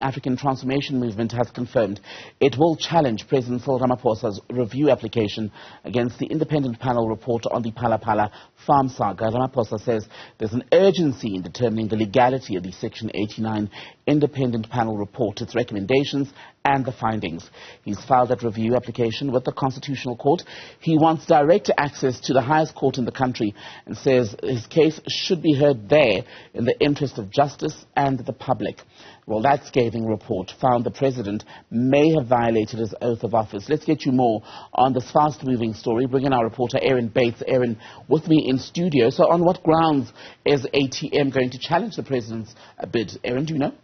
African Transformation Movement has confirmed it will challenge President Cyril Ramaphosa's review application against the independent panel report on the Phala Phala farm saga. Ramaphosa says there's an urgency in determining the legality of the Section 89 independent panel report, its recommendations and the findings. He's filed that review application with the Constitutional Court. He wants direct access to the highest court in the country and says his case should be heard there in the interest of justice and the public. Well, that scathing report found the president may have violated his oath of office. Let's get you more on this fast-moving story. Bring in our reporter, Erin Bates. Erin, with me in studio. So on what grounds is ATM going to challenge the president's bid? Erin, do you know?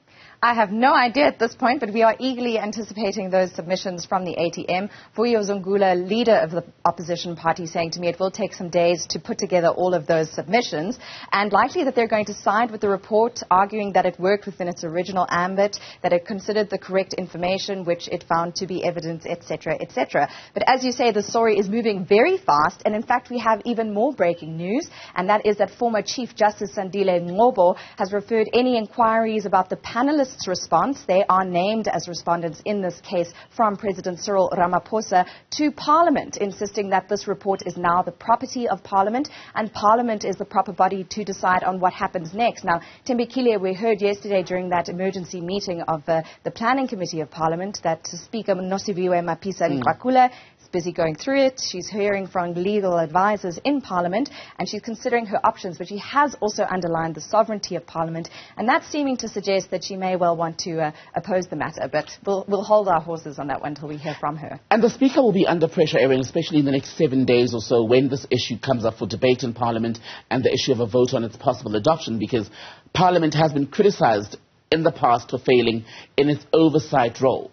I have no idea at this point, but we are eagerly anticipating those submissions from the ATM. Zungula, leader of the opposition party, saying to me it will take some days to put together all of those submissions, and likely that they're going to side with the report, arguing that it worked within its original ambit, that it considered the correct information, which it found to be evidence, etc., etc. But as you say, the story is moving very fast, and in fact we have even more breaking news, and that is that former Chief Justice Sandile has referred any inquiries about the panelists' response, they are named as respondents in this case, from President Cyril Ramaphosa to Parliament, insisting that this report is now the property of Parliament and Parliament is the proper body to decide on what happens next. Now, Tembekile, we heard yesterday during that emergency meeting of the Planning Committee of Parliament that Speaker Mapisa is busy going through it. She's hearing from legal advisors in Parliament and she's considering her options, but she has also underlined the sovereignty of Parliament, and that's seeming to suggest that she may well want to oppose the matter, but we'll hold our horses on that one until we hear from her. And the Speaker will be under pressure, Erin, especially in the next 7 days or so when this issue comes up for debate in Parliament and the issue of a vote on its possible adoption, because Parliament has been criticised in the past for failing in its oversight role.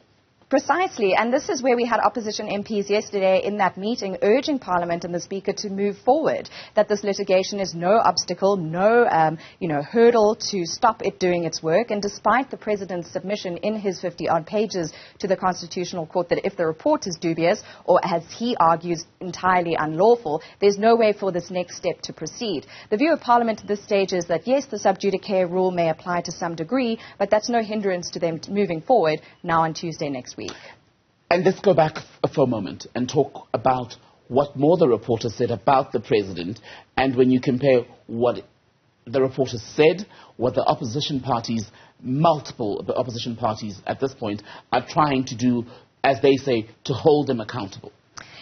Precisely, and this is where we had opposition MPs yesterday in that meeting urging Parliament and the Speaker to move forward, that this litigation is no obstacle, no hurdle to stop it doing its work. And despite the President's submission in his 50-odd pages to the Constitutional Court that if the report is dubious or, as he argues, entirely unlawful, there's no way for this next step to proceed. The view of Parliament at this stage is that, yes, the sub judice rule may apply to some degree, but that's no hindrance to them moving forward now on Tuesday next week. And let's go back for a moment and talk about what more the reporter said about the president. And when you compare what the reporter said, what the opposition parties, multiple opposition parties at this point, are trying to do, as they say, to hold them accountable.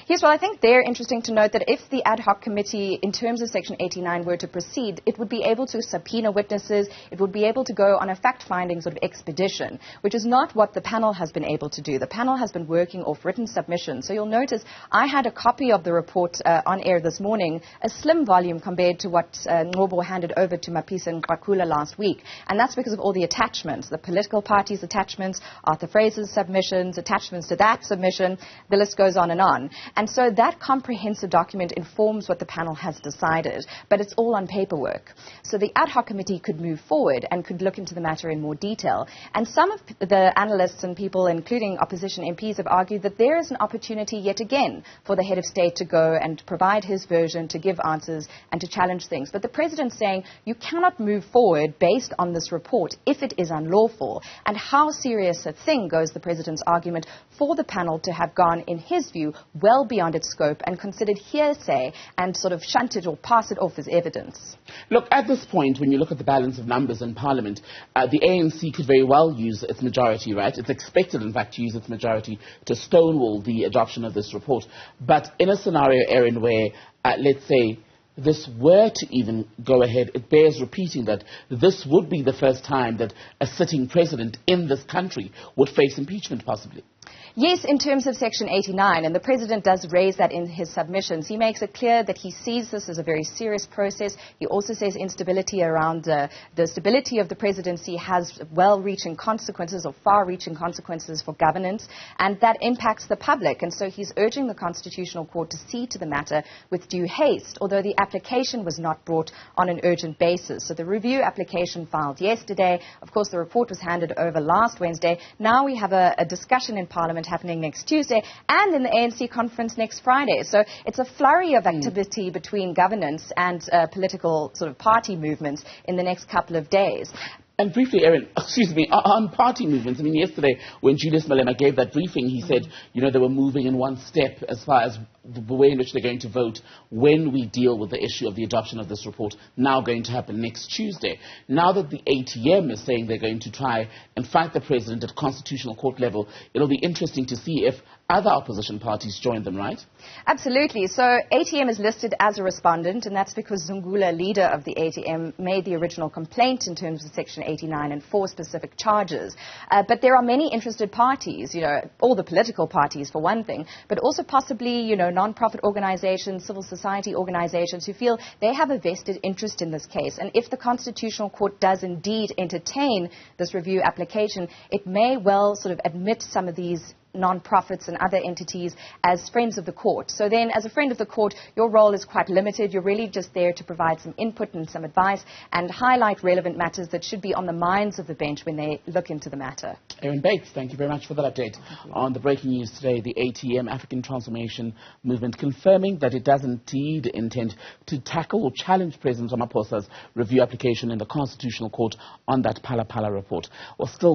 Yes, well, I think they're interesting to note that if the ad hoc committee, in terms of Section 89, were to proceed, it would be able to subpoena witnesses, it would be able to go on a fact-finding sort of expedition, which is not what the panel has been able to do. The panel has been working off written submissions. So you'll notice I had a copy of the report on air this morning, a slim volume compared to what Ngobo handed over to Mapisa and Kwakula last week. And that's because of all the attachments, the political parties' attachments, Arthur Fraser's submissions, attachments to that submission, the list goes on and on. And so that comprehensive document informs what the panel has decided, but it's all on paperwork. So the ad hoc committee could move forward and could look into the matter in more detail. And some of the analysts and people, including opposition MPs, have argued that there is an opportunity yet again for the head of state to go and provide his version, to give answers and to challenge things. But the president's saying you cannot move forward based on this report if it is unlawful. And how serious a thing, goes the president's argument, for the panel to have gone, in his view, well beyond its scope and considered hearsay and sort of shunt it or pass it off as evidence. Look, at this point, when you look at the balance of numbers in Parliament, the ANC could very well use its majority, right? It's expected, in fact, to use its majority to stonewall the adoption of this report. But in a scenario, Erin, where, let's say, this were to even go ahead, it bears repeating that this would be the first time that a sitting president in this country would face impeachment, possibly. Yes, in terms of Section 89, and the President does raise that in his submissions. He makes it clear that he sees this as a very serious process. He also says instability around the stability of the presidency has well-reaching consequences or far-reaching consequences for governance, and that impacts the public. And so he's urging the Constitutional Court to see to the matter with due haste, although the application was not brought on an urgent basis. So the review application filed yesterday. Of course, the report was handed over last Wednesday. Now we have a discussion in Parliament happening next Tuesday and in the ANC conference next Friday. So it's a flurry of activity between governance and political sort of party movements in the next couple of days. And briefly, Erin, excuse me, on party movements, I mean, yesterday when Julius Malema gave that briefing, he said, you know, they were moving in one step as far as the way in which they're going to vote when we deal with the issue of the adoption of this report, now going to happen next Tuesday. Now that the ATM is saying they're going to try and fight the president at constitutional court level, it'll be interesting to see if other opposition parties join them, right? Absolutely. So ATM is listed as a respondent, and that's because Zungula, leader of the ATM, made the original complaint in terms of Section 89 and 4 specific charges. But there are many interested parties, you know, all the political parties for one thing, but also possibly, you know, non-profit organizations, civil society organizations who feel they have a vested interest in this case. And if the Constitutional Court does indeed entertain this review application, it may well sort of admit some of these non-profits and other entities as friends of the court. So then, as a friend of the court, your role is quite limited. You're really just there to provide some input and some advice and highlight relevant matters that should be on the minds of the bench when they look into the matter. Erin Bates, thank you very much for that update. On the breaking news today, the ATM, African Transformation Movement, confirming that it does indeed intend to tackle or challenge President Ramaphosa's review application in the Constitutional Court on that Phala Phala report. Well, still